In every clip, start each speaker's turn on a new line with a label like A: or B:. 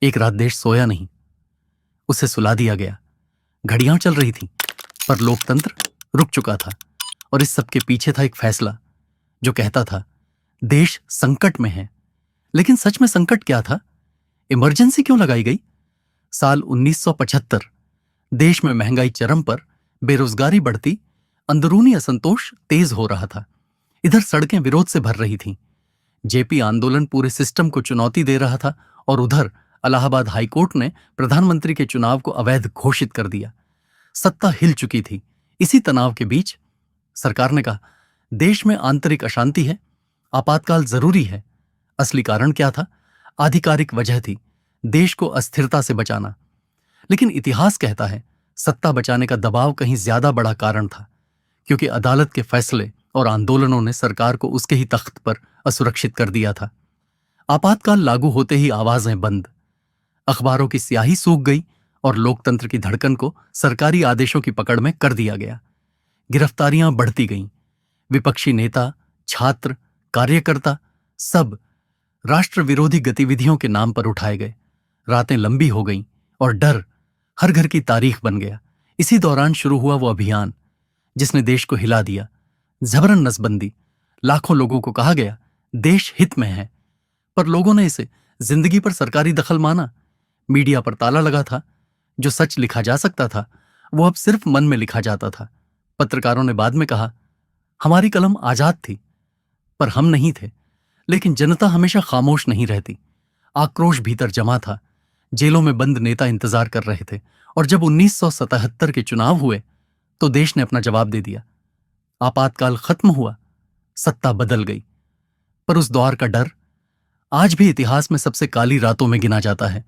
A: एक रात देश सोया नहीं, उसे सुला दिया गया। घड़ियां चल रही थीं, पर लोकतंत्र रुक चुका था। और इस सब के पीछे था एक फैसला जो कहता था देश संकट में है। लेकिन सच में संकट क्या था? इमरजेंसी क्यों लगाई गई? साल 1975। देश में महंगाई चरम पर, बेरोजगारी बढ़ती, अंदरूनी असंतोष तेज हो रहा था। इधर सड़कें विरोध से भर रही थीं, जेपी आंदोलन पूरे सिस्टम को चुनौती दे रहा था, और उधर इलाहाबाद हाईकोर्ट ने प्रधानमंत्री के चुनाव को अवैध घोषित कर दिया। सत्ता हिल चुकी थी। इसी तनाव के बीच सरकार ने कहा देश में आंतरिक अशांति है, आपातकाल जरूरी है। असली कारण क्या था? आधिकारिक वजह थी देश को अस्थिरता से बचाना। लेकिन इतिहास कहता है सत्ता बचाने का दबाव कहीं ज्यादा बड़ा कारण था, क्योंकि अदालत के फैसले और आंदोलनों ने सरकार को उसके ही तख्त पर असुरक्षित कर दिया था। आपातकाल लागू होते ही आवाजें बंद, अखबारों की स्याही सूख गई और लोकतंत्र की धड़कन को सरकारी आदेशों की पकड़ में कर दिया गया। गिरफ्तारियां बढ़ती गईं। विपक्षी नेता, छात्र, कार्यकर्ता सब राष्ट्र विरोधी गतिविधियों के नाम पर उठाए गए। रातें लंबी हो गईं और डर हर घर की तारीख बन गया। इसी दौरान शुरू हुआ वो अभियान जिसने देश को हिला दिया, जबरन नसबंदी। लाखों लोगों को कहा गया देश हित में है, पर लोगों ने इसे जिंदगी पर सरकारी दखल माना। मीडिया पर ताला लगा था। जो सच लिखा जा सकता था वो अब सिर्फ मन में लिखा जाता था। पत्रकारों ने बाद में कहा हमारी कलम आजाद थी, पर हम नहीं थे। लेकिन जनता हमेशा खामोश नहीं रहती। आक्रोश भीतर जमा था। जेलों में बंद नेता इंतजार कर रहे थे। और जब 1977 के चुनाव हुए तो देश ने अपना जवाब दे दिया। आपातकाल खत्म हुआ, सत्ता बदल गई। पर उस दौर का डर आज भी इतिहास में सबसे काली रातों में गिना जाता है,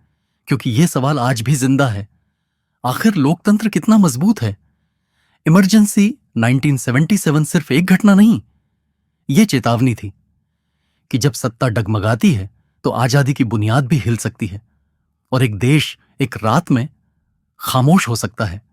A: क्योंकि यह सवाल आज भी जिंदा है। आखिर लोकतंत्र कितना मजबूत है? इमरजेंसी 1977 सिर्फ एक घटना नहीं, यह चेतावनी थी कि जब सत्ता डगमगाती है तो आजादी की बुनियाद भी हिल सकती है, और एक देश एक रात में खामोश हो सकता है।